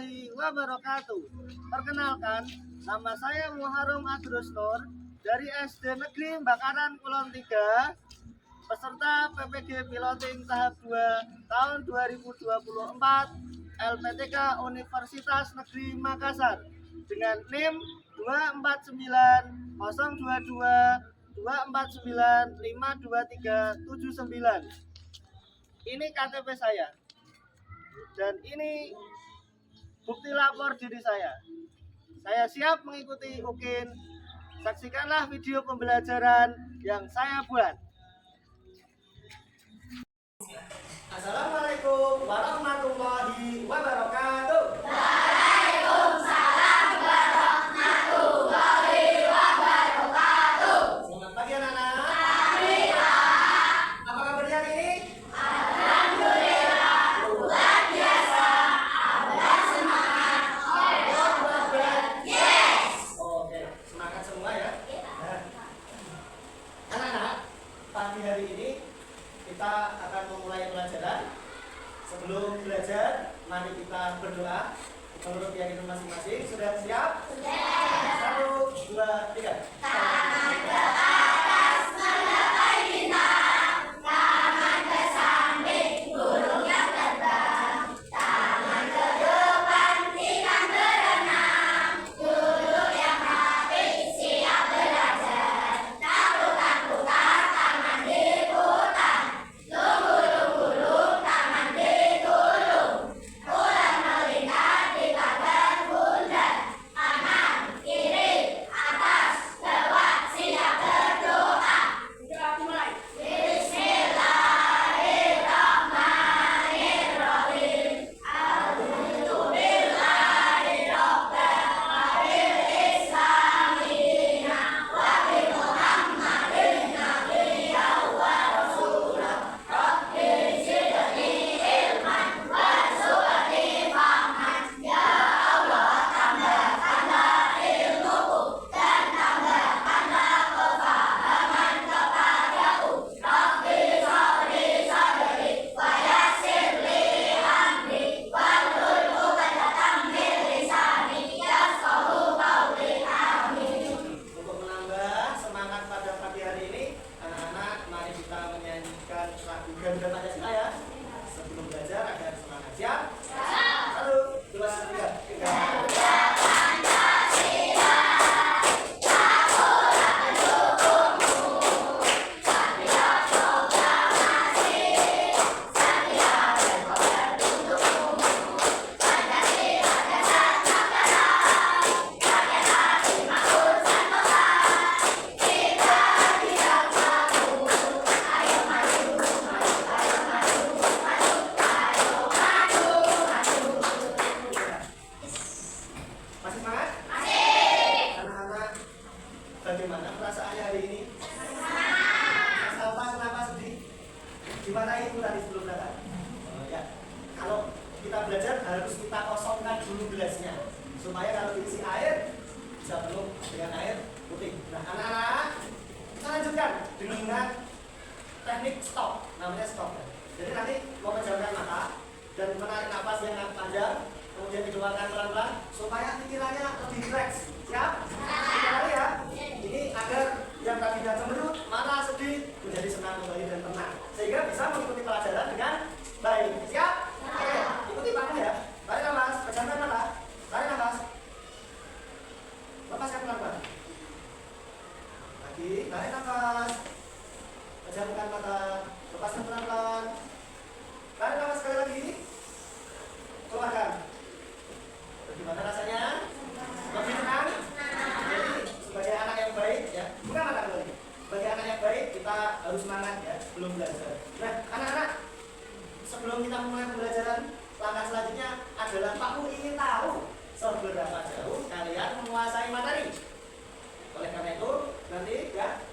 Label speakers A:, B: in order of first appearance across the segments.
A: warahmatullahi wabarakatuh. Perkenalkan, nama saya Muharram Agrosnur dari SD Negeri Bakaran Kulon 3, peserta PPG Piloting tahap 2 tahun 2024 LPTK Universitas Negeri Makassar dengan NIM 2490224952379. Ini KTP saya. Dan ini bukti lapor diri saya. Saya siap mengikuti UKIN. Saksikanlah video pembelajaran yang saya buat. Assalamualaikum warahmatullahi wabarakatuh.
B: Waalaikumsalam warahmatullahi wabarakatuh.
A: Selamat pagi anak-anak.
B: Alhamdulillah.
A: Apa kabarnya hari ini?
B: Alhamdulillah. Luar biasa. Abah semangat. Oke, yes.
A: Oke, semangat semua ya. Nah, anak-anak, pagi hari ini kita akan memulai pelajaran. Sebelum belajar, mari kita berdoa menurut keyakinan masing-masing. Sudah siap?
B: Sudah.
A: 1, 2, 3.
B: Tangan ke atas menggapai bintang. Tangan ke samping burung yang terbang. Tangan ke depan ikan berenang. Duduk yang rapi siap belajar. Tak putar tangan diputar. Lunggu-lunggu tangan digulung. Ular melintas di pagar bundar. Kanan, kiri, atas, bawah, siap berdoa. Kita mulai. Bismillahirrahmanirrahim. A'udzu billahi rabbil alamin. Wa bi Muhammadin nabiyyan wa rasulah. Rabbi zidni ilman warzuqni fahman. Ya Allah, tambahkanlah ilmuku dan tambahkanlah kefahaman kepadaku. Rabbi sholli sadri wa yassirli amri wahlul 'uqdatam min lisani yafqahu qawli. Amin.
A: Untuk menambah semangat pada pagi hari ini, anak-anak, mari kita menyanyikan lagu Garuda Pancasila ya. Sebelum belajar agar semangat. Siap? 1, 2, 3. Masih semangat? Anak-anak, bagaimana perasaannya hari ini? Apa, kenapa sedih? Gimana itu tadi sebelum datang? Ya, kalau kita belajar harus kita kosongkan dulu gelasnya supaya kalau diisi air bisa penuh dengan air putih. Nah, anak-anak, kita lanjutkan dengan teknik stop, namanya stop. Jadi nanti memejamkan mata dan menarik napas yang panjang, kemudian dikeluarkan pelan-pelan supaya pikirannya lebih rileks. Siap? Sekali ya. Ini agar yang tadinya cemberut, marah, sedih menjadi senang kembali dan tenang, sehingga bisa mengikuti pelajaran dengan baik. Siap? Oke, ikuti pakai ya. Tarik nafas, pejamkan mata. Tarik nafas. Lepaskan pelan-pelan. Lagi, tarik nafas. Pejamkan mata. Lepaskan pelan-pelan. Tarik nafas sekali lagi. Keluarkan. Bagaimana rasanya? Lebih tenang? Jadi sebagai anak yang baik ya, buka mata kembali. Sebagai anak yang baik kita harus semangat ya sebelum belajar. Nah, anak-anak, sebelum kita mulai pembelajaran, langkah selanjutnya adalah Pakmu ingin tahu seberapa jauh kalian menguasai materi. Oleh karena itu, nanti ya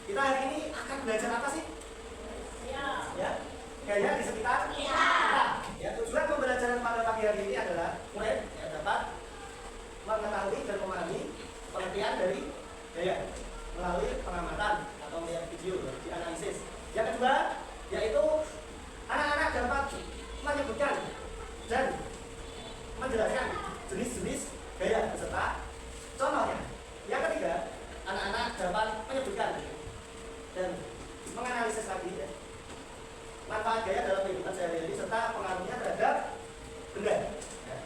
A: kita hari ini akan belajar apa sih? Ya, gaya di sekitar kita. Ya, tujuan pembelajaran pada pagi hari ini adalah murid ya, dapat mengetahui dan memahami pengertian dari gaya melalui pengamatan atau melihat video dianalisis. Yang kedua yaitu anak-anak dapat menyebutkan dan menjelaskan jenis-jenis gaya peserta. Contohnya, yang ketiga, anak-anak dapat menyebutkan dan menganalisis lagi ya, manfaat gaya dalam kehidupan sehari-hari serta pengaruhnya terhadap benda. Ya.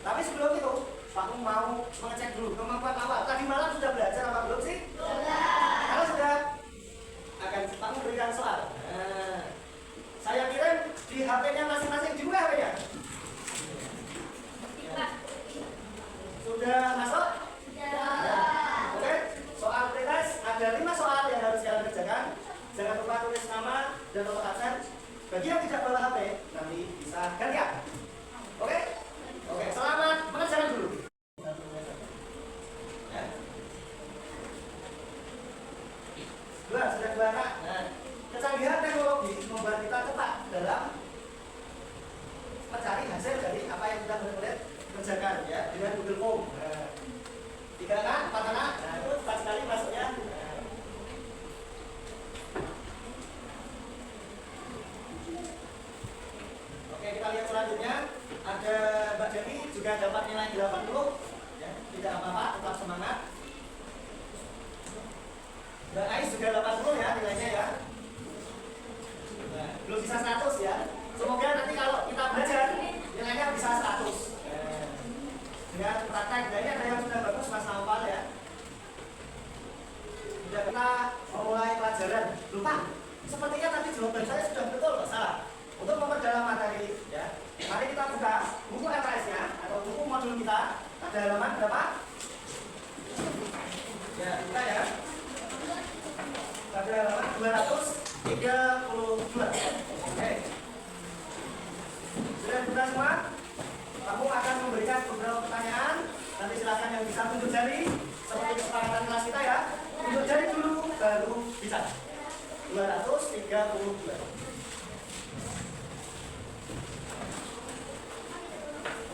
A: Tapi sebelum itu, Pak mau mengecek dulu kemampuan awal. Tadi malam sudah belajar apa belum sih? Sudah. Kalau sudah, akan Pak memberikan soal. Nah, saya kirim di HP-nya masing-masing, dibuka HP-nya. Sudah masuk? Sudah. Oke, soal pretest ada 5 soal yang harus kalian kerjakan. Jangan lupa tulis nama dan nomor absen. Bagi yang tidak bawa HP, nanti bisa gantian. Oke? Oke, selamat mengerjakan dulu. Ya. Sudah dua kak. Nah, kecanggihan teknologi membuat kita cepat dalam mencari hasil dari apa yang sudah benar-benar kerjakan ya dengan Google Form. Nah, 3 anak, 4 anak, nah itu cepat sekali masuknya. Nah. Oke, kita lihat selanjutnya. Ada Mbak Dewi juga dapat nilai 80 ya, tidak apa-apa, tetap semangat. Mbak Ais juga 80 ya nilainya ya. Nah, belum bisa 100 ya. Semoga nanti kalau kita belajar nilainya bisa 100. Dengan praktek, nah ini ada yang sudah bagus Mas Naufal ya. Sudah kita memulai pelajaran. Lupa, sepertinya tadi jawaban saya sudah betul, nggak salah. Untuk memperdalam materi ya, mari kita buka buku LKS-nya atau buku modul kita. Ada halaman berapa? Ya, buka ya. Pada halaman 232. Oke. Sudah buka semua? Kamu akan memberikan beberapa pertanyaan. Nanti silakan yang bisa tunjuk jari seperti kesepakatan kelas kita ya. Tunjuk jari dulu baru bicara. 232.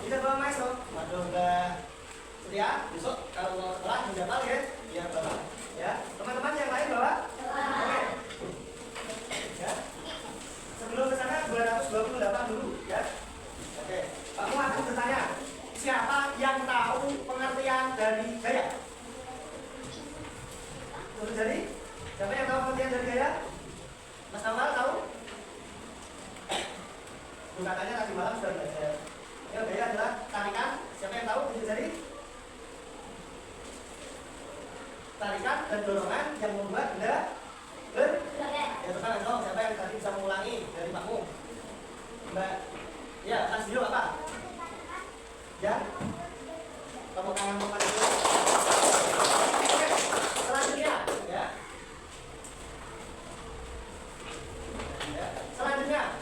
A: Bisa bawa mais loh. Waduh, udah setia. Besok kalau mau sekolah menjapal ya, biar bawa. Ya, teman-teman yang lain bawa. Oke. Ya. Sebelum ke sana 228 dulu ya. Oke. Kamu akan bertanya, siapa yang tahu pengertian dari gaya? Tunjuk jari. Siapa yang tahu pengertian dari gaya? Mas Namal tahu? Katanya tadi malam sudah belajar. Ya, gaya adalah tarikan. Siapa yang tahu? Tunjuk jari. Tarikan dan dorongan yang membuat benda bergerak. Ya, tekan dong. Siapa yang tadi bisa mengulangi dari Pakmu? Mbak. Ya, Mas Dio apa? Ya. Tepuk tangan untuk Mas Dio. Oke, selanjutnya ya. Ya. Selanjutnya,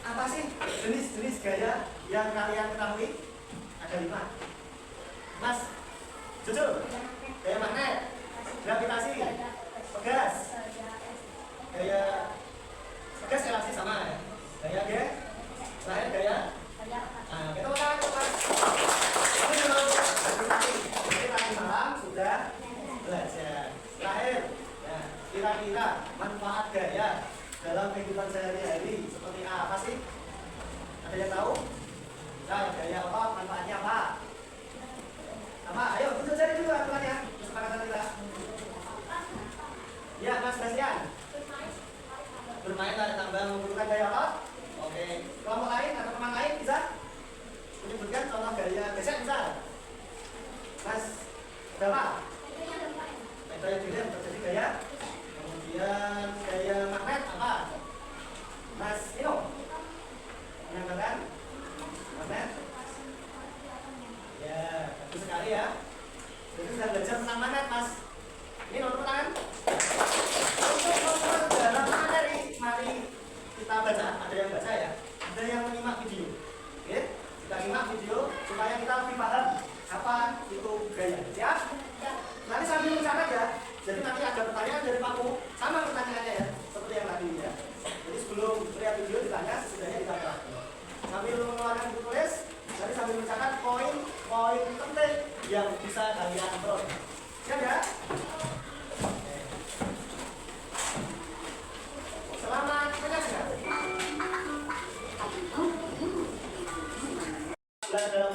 A: apa sih jenis-jenis gaya yang kalian ketahui? Ada 5. Mas, jujur. Gaya magnet, gravitasi, pegas. Gaya pegas elastisi sama ya. Gaya G, terakhir gaya. Nah, kita ulang Mas. Ini dulu gravitasi. Jadi tadi malam sudah belajar. Terakhir, ya, kira-kira manfaat gaya dalam kehidupan sehari-hari seperti apa sih? Ada yang tahu? Nah, gaya otot manfaatnya apa? Apa? Ayo tunjuk jari dulu aturannya. Kesepakatan kita. Ya, Mas Bastian. Bermain ada tambah membutuhkan gaya otot. Oke. Kelompok lain atau teman lain bisa menyebutkan contoh gaya gesek misal. Mas berapa? Gaya dilihat terjadi gaya. Kemudian gaya magnet apa? Mas Ino. Menambahkan magnet. Ya, bagus sekali ya. Jadi sudah belajar tentang magnet, Mas. Ini nomor tangan. Untuk nomor dalam materi, mari kita baca. Ada yang baca ya, ada yang menyimak video. Oke, kita simak video supaya kita lebih paham apa itu gaya. Siap? Nanti sambil mencatat ya. Jadi nanti ada pertanyaan dari Pakmu, sama pertanyaannya ya, seperti yang tadi ya. Jadi sebelum lihat video ditanya, sesudahnya dicatat. Sambil mengeluarkan buku tulis, nanti sambil mencatat poin-poin penting yang bisa kalian peroleh. Siap ya? Selamat menyaksikan. Belajar dalam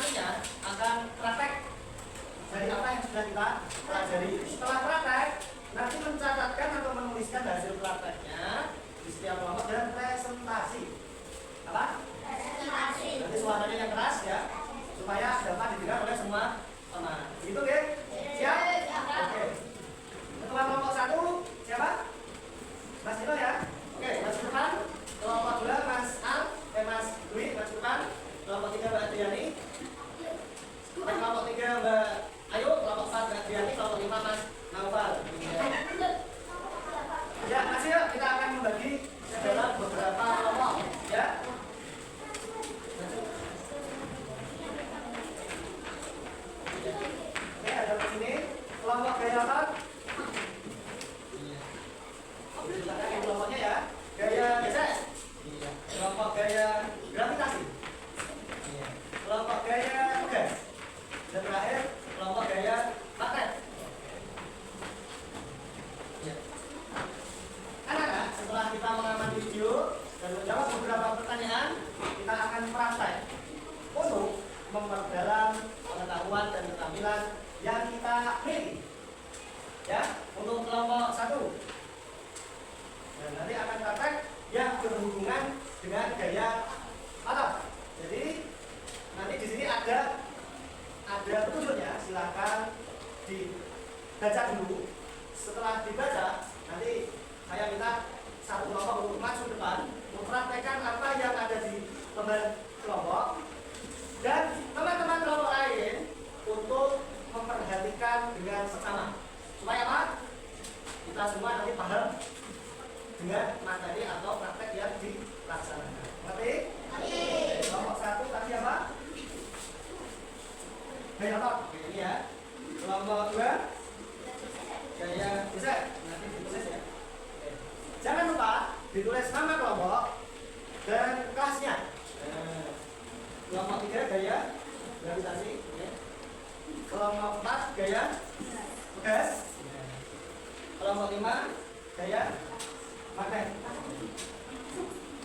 A: selanjutnya akan praktek dari apa yang sudah kita pelajari. Setelah praktek, nanti mencatatkan atau menuliskan hasil prakteknya di setiap kelompok dan presentasi. Apa?
B: Presentasi.
A: Nanti suaranya yang keras ya, supaya dapat didengar oleh semua teman. Gitu ya? Siap? Oke. Ketua kelompok 1 siapa? Mas Dino ya? Oke, maju depan. Kelompok 2 Mas Al, Mas Dwi, maju depan. Kelompok 3 Mbak Adriani. Kelompok 3 Mbak Ayu, kelompok 4 Mbak Adriani, kelompok 5 Mas Naufal. Ya, masih yuk kita akan membagi dalam beberapa kelompok ya. Oke, ada di sini kelompok gaya apa? Kelompoknya ya, gaya gesek, kelompok gaya gravitasi, kelompok gaya gas, dan terakhir kelompok gaya magnet. Anak-anak, setelah kita mengamati video dan menjawab beberapa pertanyaan, kita akan praktek untuk memperdalam pengetahuan dan keterampilan yang kita miliki. Ya, untuk kelompok 1. Dan nanti akan praktek yang berhubungan dengan gaya otot. Jadi nanti di sini ada petunjuknya, silakan dibaca dulu. Setelah dibaca, nanti saya minta satu kelompok untuk maju depan, mempraktekkan apa yang ada di lembar kelompok, dan teman-teman kelompok lain untuk memperhatikan dengan seksama. Supaya apa? Kita semua nanti paham dengan materi atau praktek yang dilaksanakan. Ngerti? Kelompok 1 tadi apa? Gaya otot, ini ya. Kelompok 2 gaya gesek. Nanti ditulis ya. Oke. Jangan lupa ditulis nama kelompok dan kelasnya. Kelompok 3 gaya gravitasi. Kelompok 4 gaya gas. Kelompok 5 gaya magnet.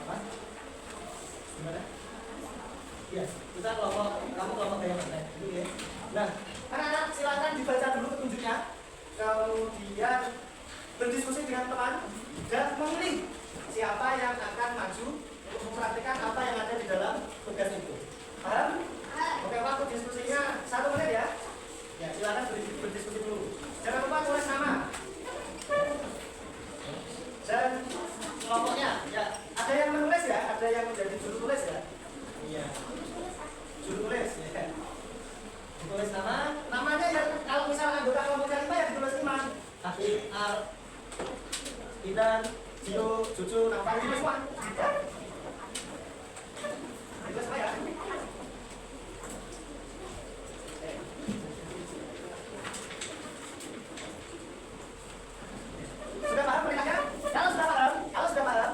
A: Apa? Gimana? Iya, kita kamu kelompok gaya magnet. Itu ya. Nah, anak-anak silakan dibaca dulu petunjuknya. Kemudian berdiskusi dengan teman dan memilih siapa yang akan maju untuk mempraktikkan apa yang ada di dalam tugas itu. Paham? Oke, waktu diskusinya 1 menit ya. Ya, silakan berdiskusi dulu. Jangan lupa tulis nama dan kelompoknya. Ya, ada yang menulis ya, ada yang menjadi juru tulis ya. Iya. Juru tulis ya. Ditulis namanya ya. Kalau misalnya anggota kelompoknya 5 ya ditulis 5. Hafid, Al, Idan, Zio, Cucu, Nampang, itu semua. Ditulis apa ya? Sudah paham perintahnya? Kalau sudah paham,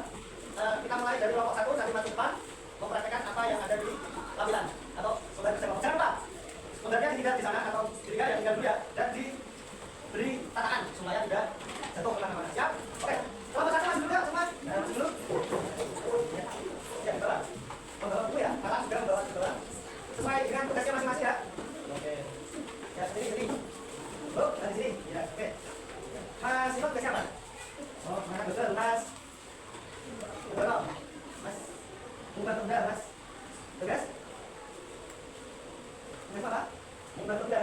A: kita mulai dari kelompok 1 nanti masuk depan mempraktekkan apa yang ada di lampiran atau sumber kerja kelompok. Jangan lupa sumbernya ditinggal di sana atau ditinggal ya tinggal dulu ya, dan diberi tatakan supaya tidak jatuh ke mana-mana. Siap? Oke. Kelompok 1 masuk dulu ya semua. Masuk dulu. Ya, di bawah. Membawa dulu ya. Kakak sudah membawa di bawah. Sesuai dengan tugasnya masing-masing ya. Oke. Ya, sini. Oh, dari sini. Ya, oke. Mas, itu tugas siapa? Oh, mana betul, Mas? Betul, Mas. Bukan tunda, Mas. Tugas? Tugas apa? Bukan tunda.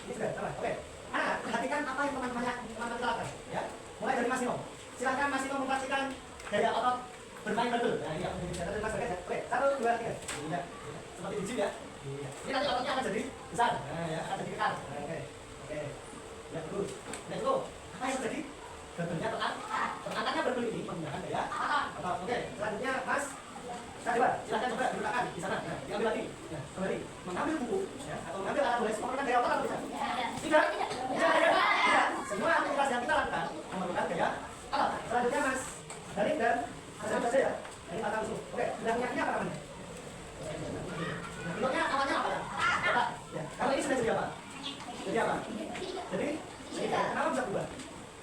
A: Ini sudah sama. Oke. Perhatikan apa yang teman-teman lakukan, ya. Mulai dari Mas Nino. Silakan Mas Nino mempraktikkan gaya otot bermain betul. Nah, ini aku jadi Mas Bagas ya. Oke, 1, 2, 3. Iya. Seperti di gym ya. Iya. Ini nanti ototnya akan jadi besar. Nah, ya, akan jadi kekar. Nah, oke. Ya, terus. Let's go. Apa yang terjadi? Bentuknya angkatnya berbelit ini menggunakan gaya otot. Oke, selanjutnya Mas Sadewar, silakan coba diletakkan di sana. Nah, diambil lagi. Nah, kembali mengambil buku ya, atau mengambil alat tulis menggunakan gaya otot atau bisa? Tidak. Semua aktivitas yang kita lakukan menggunakan gaya otot. Selanjutnya Mas Danik dan Mas Abdul ya. Ini patah musuh. Oke, bentuknya apa namanya? Bentuknya awalnya apa ya? Otak. Ya. Kalau ini sudah jadi apa? Jadi apa? Jadi kenapa bisa berubah?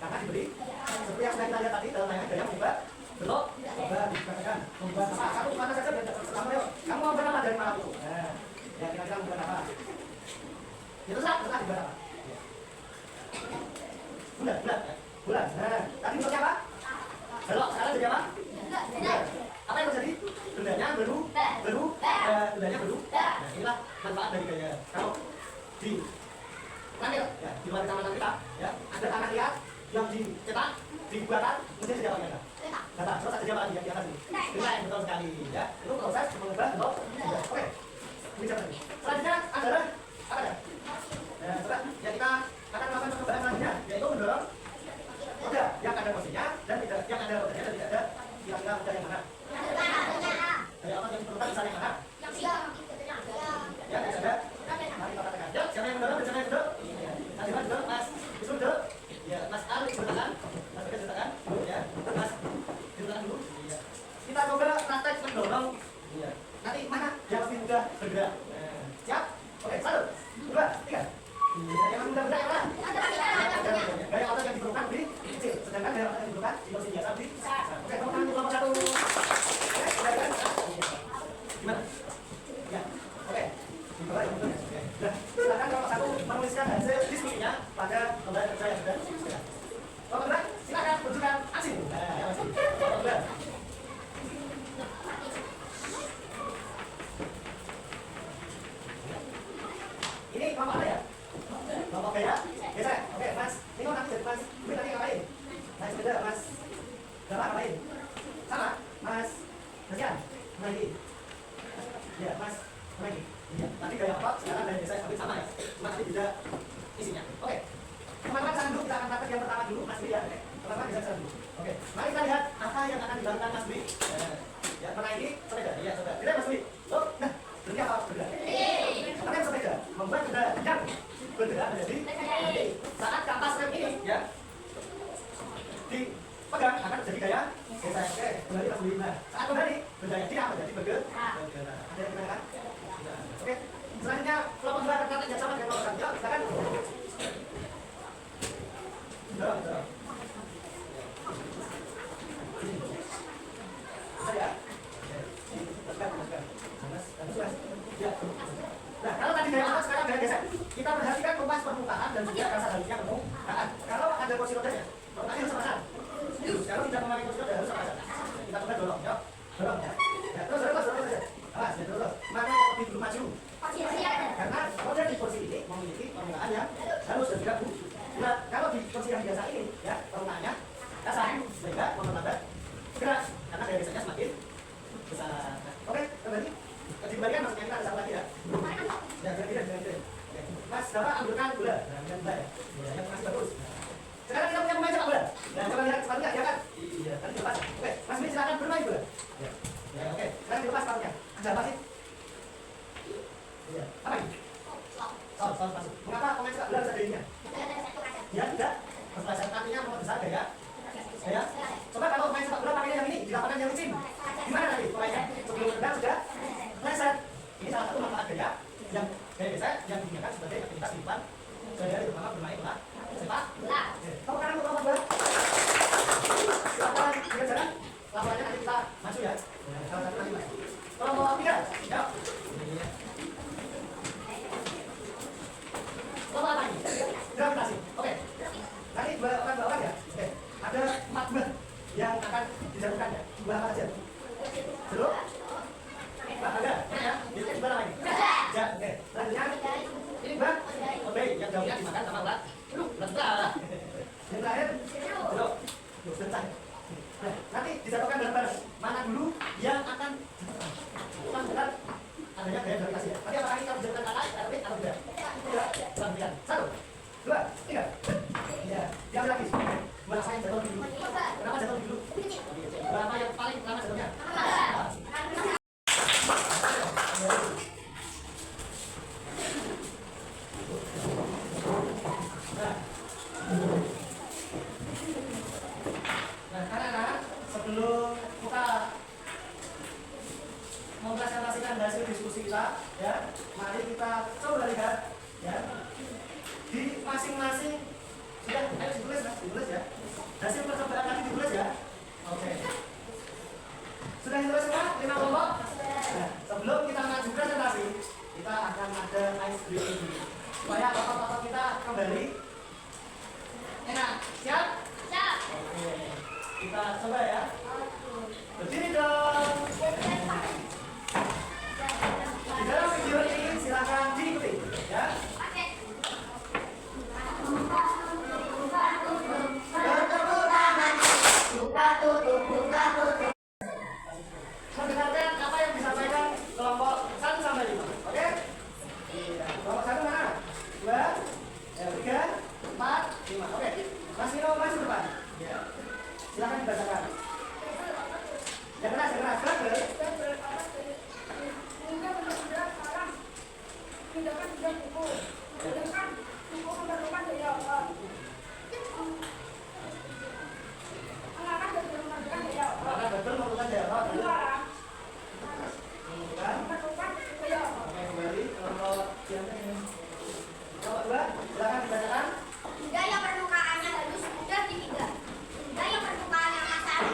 A: Karena diberi seperti yang sudah kita lihat tadi dalam tayangan gaya mengubah bentuk, mengubah apa? Satu mana saja biar pertama yuk. Kamu mau berapa dari mana dulu? Nah, ya kira-kira mengubah apa? Ya terserah dibuat apa. Bulan, bulan, ya. Bulan. Nah, tadi bentuknya apa? Belok, sekarang jadi apa? Bulan. Apa yang terjadi? Bendanya bendanya berubah. Nah, inilah manfaat dari gaya. Kalau di langit, ya, di luar kecamatan kita, ya, ada tanah liat yang dicetak, dibuatkan, kemudian jadi apa nyata? Data. Terus ada apa lagi yang di atas ini? Nilai, betul sekali, ya. Itu proses mengubah bentuk. Ya, oke. Ini siapa lagi? Selanjutnya adalah apa ya? Nah, coba ya kita akan melakukan percobaan selanjutnya, yaitu mendorong roda yang ada posisinya dan tidak yang ada rodanya dan tidak ada kira-kira roda yang mana? Kayak apa yang diperlukan misalnya yang mana? Ya, tidak ada. Mari kita katakan. Yuk, siapa yang mendorong dan siapa yang duduk? Mas Iman duduk, Mas Isrul duduk. Ya, Mas Ali bertahan. Mas Bagas bertahan. Ya, Mas bertahan dulu. Iya. Kita coba praktek mendorong. Iya. Nanti mana yang lebih mudah bergerak? Siap? Oke, 1, 2, 3. Yang mudah bergerak yang mana? Gaya otot yang diperlukan di kecil, sedangkan gaya otot yang diperlukan di posisi biasa di besar. Oke, tepuk tangan untuk nomor 1. Oke, silakan. Gimana? Ya, oke. Di bawah yang betul ya. Oke. Nah, silakan nomor 1 menuliskan hasil diskusinya pada lembar kerja yang sudah disediakan. Nomor 2, silakan tunjukkan aksi. Nah, ya masih. Nomor 2. Ini kelompok apa ya? Kelompok gaya? Geser. Oke, Mas. Ini nanti jadi Mas. Ini nanti ngapain? Mas beda, Mas. Bapak ngapain? Sama, Mas. Kasihan. Lagi. Ya, Mas. Lagi. Iya. Tadi gaya apa? Sekarang gaya geser, tapi sama ya. Cuma nanti beda isinya. Oke. Teman-teman jangan dulu, kita akan praktek yang pertama dulu, Mas Bri ya. Oke. Teman-teman geser dulu. Oke. Mari kita lihat apa yang akan dilakukan Mas Bri. Ya, mana ini? Sepeda. Iya, sepeda. Tidak, Mas Bri. Oh, nah. Berarti apa? Sepeda. Apa yang sepeda? Membuat benda yang bergerak menjadi saat kapas rem ini ya dipegang akan terjadi gaya geser. Oke, kembali Mas Budi. Nah, saat kembali benda yang tidak menjadi bergerak. Ada yang ditanyakan? Oke, selanjutnya kelompok 2 terkait yang sama dengan kelompok 1. Yuk, silakan. Dorong. Bisa ya? Tekan. Ya. Nah, kalau tadi gaya otot, sekarang gaya geser. Kita perhatikan kompas permukaan dan juga rasa halusnya permukaan. Kalau ada kursi rodanya, rodanya harus terpasang. Kalau tidak memakai kursi roda harus terpasang. Kita coba dorong, yuk. Dorong ya. Ya, terus saja. Awas, ya terus. Mana yang lebih dulu maju? Karena roda di kursi ini memiliki permukaan yang halus dan juga bulat. Kalau di kursi yang biasa ini, ya permukaannya kasar, sehingga memperlambat gerak. Karena gaya gesernya semakin besar. Oke, kembali. Dikembalikan maksudnya kita ada satu lagi ya. Ya, jangan. Mas, Bapak ambilkan gula. Nah, ya. Yang masih bagus. Sekarang kita punya pemain sepak bola. Nah, coba lihat sepatunya, ya kan? Iya, tadi dilepas. Oke, Mas Bri silakan bermain bola. Ya. Ya, oke. Sekarang dilepas sepatunya. Ada apa sih? Iya. Apa ini? Sol masuk. Mengapa pemain sepak bola harus ada ininya? Ya, tidak. Belajar artinya membesar gaya. Ya. Coba kalau pemain sepak bola pakainya yang ini, di lapangan yang licin. Gimana nanti pemainnya? Sebelum berenang sudah meleset. Ini salah satu manfaat gaya yang gaya geser yang digunakan sebagai aktivitas kehidupan sehari-hari, terutama bermain bola sepak bola. Kamu kanan untuk nomor 2. Silakan lihat jalan. Laporannya nanti kita maju ya. Salah satu nanti maju. Kelompok 3. Ya. Kelompok apa ini? Gravitasi. Oke. Nanti dua orang ya. Oke. Ada 4 buah yang akan dijatuhkan ya. 2 apa aja? Jeruk. Ada ya. Ini sebelah lagi. Ya, oke. Selanjutnya ini bang, oke, yang daunnya dimakan sama ulat. Ulat belah. Yang terakhir, jeruk. Bentar. Nah, nanti dijatuhkan bareng-bareng. Mana dulu yang akan benar adanya gaya gravitasi ya. Nanti apakah ini kalau dijatuhkan atas, atau tidak? Tidak. Selanjutnya. 1, 2, 3. Ya, yang lagi. Mana saya jatuh dulu? Kenapa jatuh dulu? Berapa yang paling lama jatuhnya? Nah, anak-anak, sebelum kita mempresentasikan hasil diskusi kita, ya, mari kita coba lihat, ya, di masing-masing sudah, ayo ditulis ya. Hasil percobaan tadi ditulis ya. Oke. Sudah ditulis semua 5 kelompok. Nah, sebelum kita maju presentasi, kita akan ada ice breaking. supaya bapak-bapak kita kembali enak. Siap?
B: Siap.
A: Oke. Kita coba ya. Berdiri dong. Di dalam video ini silakan diikuti ya. Bertepuk tangan. Buka tutup, buka tutup. Mendengarkan apa yang disampaikan kelompok 1 sampai 5. Oke? Iya. Kelompok 1 mana? 2, 3, 4, 5. Oke. Mas Nino maju depan. Iya. Silakan dibacakan. Yang keras, yang keras. Apakah betul memerlukan dialog? Bukan. Oke, kembali kelompok yang ini. Kelompok 2, silakan dibacakan.
B: Benda yang permukaannya halus mudah dipijak. Benda yang permukaannya kasar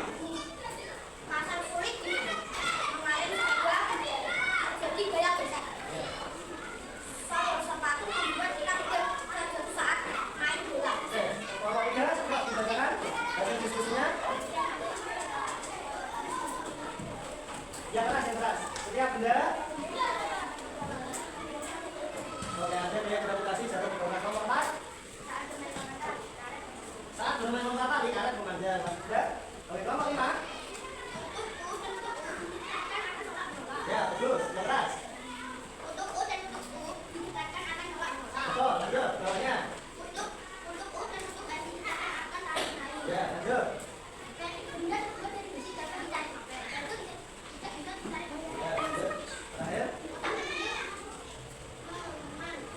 B: sulit dipijak. Mengalir juga jadi gaya besar. Sayur sepatu membuat kita tidak terjatuh saat main bola.
A: Oke, kelompok 3, coba dibacakan. Hasil diskusinya. Yang keras. Setiap benda. Oke, ada yang gravitasi jatuh di bawah. Kelompok 4. Saat bermain lompat tali, karet memanjang. Ya. Oke, kelompok 5. Ya, bagus. Yang keras.
B: Untuk U dan untuk U ditingkatkan akan bawa bola.
A: Betul, lanjut. Bawahnya.
B: Untuk U dan untuk S ditingkatkan akan tarik naik.
A: Ya, lanjut.
B: Benda terbuat dari besi dapat ditarik pakai. Dan itu tidak bisa ditarik pakai.
A: Ya, lanjut. Terakhir.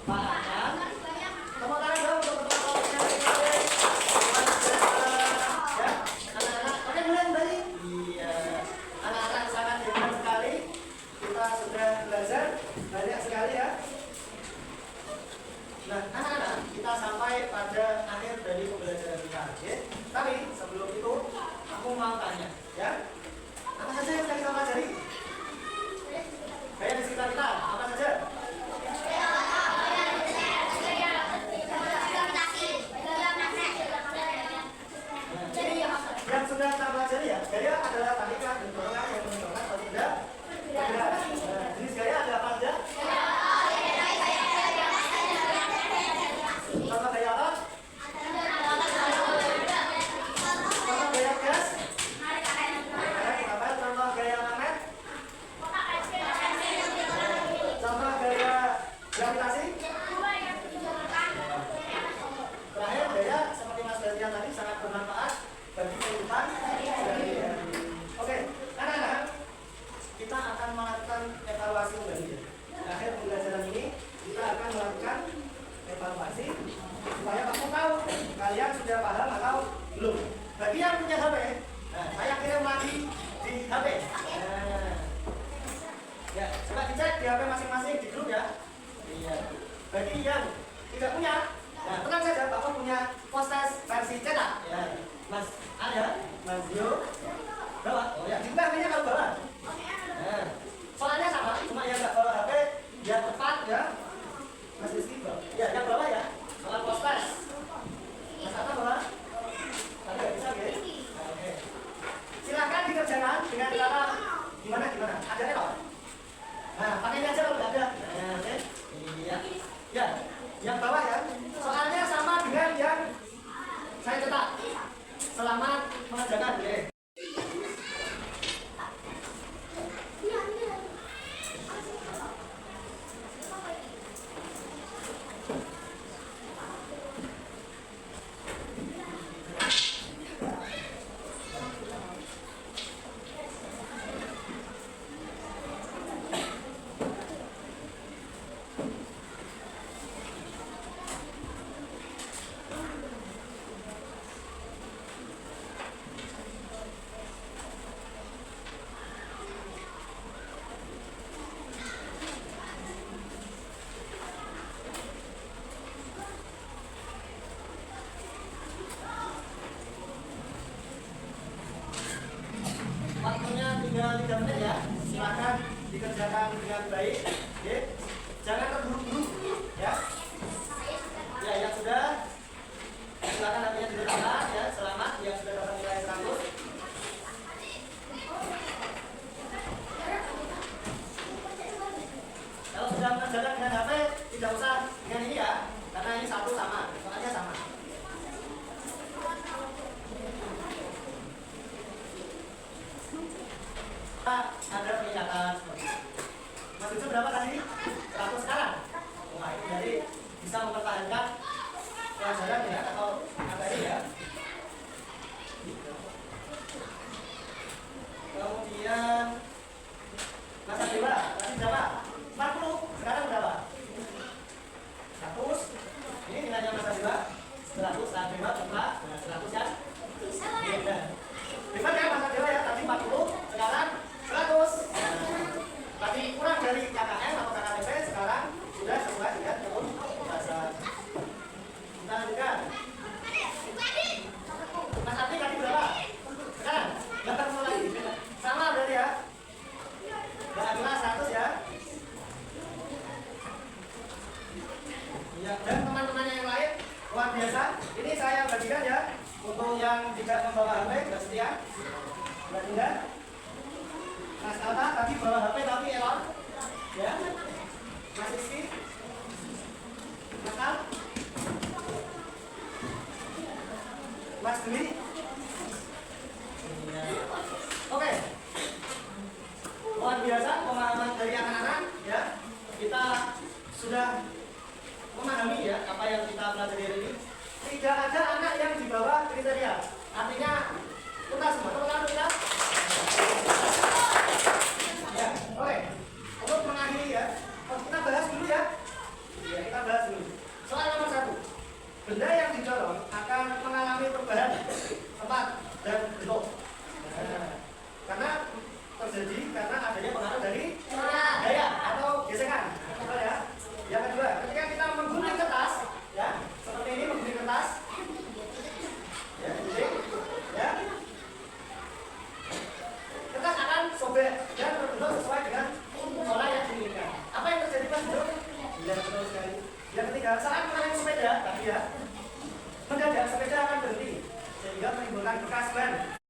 A: Pak, kan? Tepuk tangan dong untuk kelompok-kelompoknya. Ya, anak-anak. Oke, mulai kembali. Iya. Anak-anak sangat hebat sekali. Kita sudah belajar banyak sekali ya. Nah, anak-anak, kita sampai pada akhir dari pembelajaran kita. Ya. Tapi sebelum itu, aku mau tanya, ya. Apa saja yang sudah kita pelajari? Gaya di sekitar kita, apa saja? Yang sudah kita pelajari ya, gaya adalah tarikan dan dorongan yang mendorongkan suatu benda bergerak. Nah, jenis gaya ada apa saja? Contoh gaya apa? Contoh gaya gas? Apa? Contoh gaya magnet? Contoh gaya gravitasi? Terakhir gaya seperti Mas Bastian tadi sangat bermanfaat bagi kehidupan sehari-hari. Oke, anak-anak, kita akan melakukan evaluasi kembali. Di akhir pembelajaran ini kita akan melakukan evaluasi supaya kamu tahu kalian sudah paham atau belum. Bagi yang punya HP, nah, saya kirim lagi di HP. Nah, ya, coba dicek di HP masing-masing di grup ya. Iya. Bagi yang tidak punya, nah tenang saja, Bapak punya postes versi cetak. Ya. Mas ada, Mas Dio, bawa. Oh ya, juga artinya kalau bawa. Nah, soalnya sama, cuma yang nggak bawa HP, yang tepat ya. Mas Rizky bawa. Ya, yang bawa ya. Soal postes. Mas Atta bawa. Tapi nggak bisa ya. Nah, oke. Silakan dikerjakan dengan cara gimana? Ada error. Nah, pakai ini aja kalau nggak ada. Nah, oke. Iya. Ya, yang bawah ya. Soalnya sama dengan yang saya cetak. Selamat mengerjakan. Oke. dengan ini ya, karena ini satu sama, soalnya sama. Ada peningkatan. Mas Yusuf berapa tadi? 100 sekarang. Wah, ini jadi bisa mempertahankan pelajaran ya atau apa ini ya. Kemudian masa dewa tadi berapa? 40. Sekarang berapa? 100. Ini nilainya masa dewa 100. Saat dewa berapa? Nah, 100 ya.
B: Bisa lah.
A: Iya. Hebat ya masa dewa ya, tadi 40, sekarang 100. Tadi kurang dari KKM atau KKTP, sekarang sudah sesuai dengan bahasa. Kita lanjutkan. Mas Ati tadi berapa? Sekarang 80 lagi. Sama berarti ya. Mbak Agila 100 ya. Ya, dan teman-temannya yang lain luar biasa. Ini saya bagikan ya untuk yang tidak membawa HP, Mbak Setia, Mbak Dinda, Mas Alta tadi bawa HP tapi error, ya. Mas Rizky, Mas Al, Mas Dwi. Oke, luar biasa pemahaman dari anak-anak ya. Kita sudah memahami ya apa yang kita pelajari hari ini. Tidak ada anak yang di bawah kriteria. Artinya tuntas semua. Tepuk tangan kita. Ya, oke. Untuk mengakhiri ya, kita bahas dulu ya. Ya, kita bahas dulu. Soal nomor 1. Benda yang didorong akan mengalami perubahan tempat dan bentuk. Nah, karena terjadi karena adanya pengaruh dari gaya atau gesekan. Betul ya. Yang kedua, ketika kita menggunting kertas, ya, seperti ini menggunting kertas, ya, gunting, ya, kertas akan sobek dan berbentuk sesuai dengan pola yang diinginkan. Apa yang terjadi Mas Bro? Ya, betul sekali. Yang ketiga, saat mengenai sepeda tadi ya, mendadak sepeda akan berhenti sehingga menimbulkan bekas ban.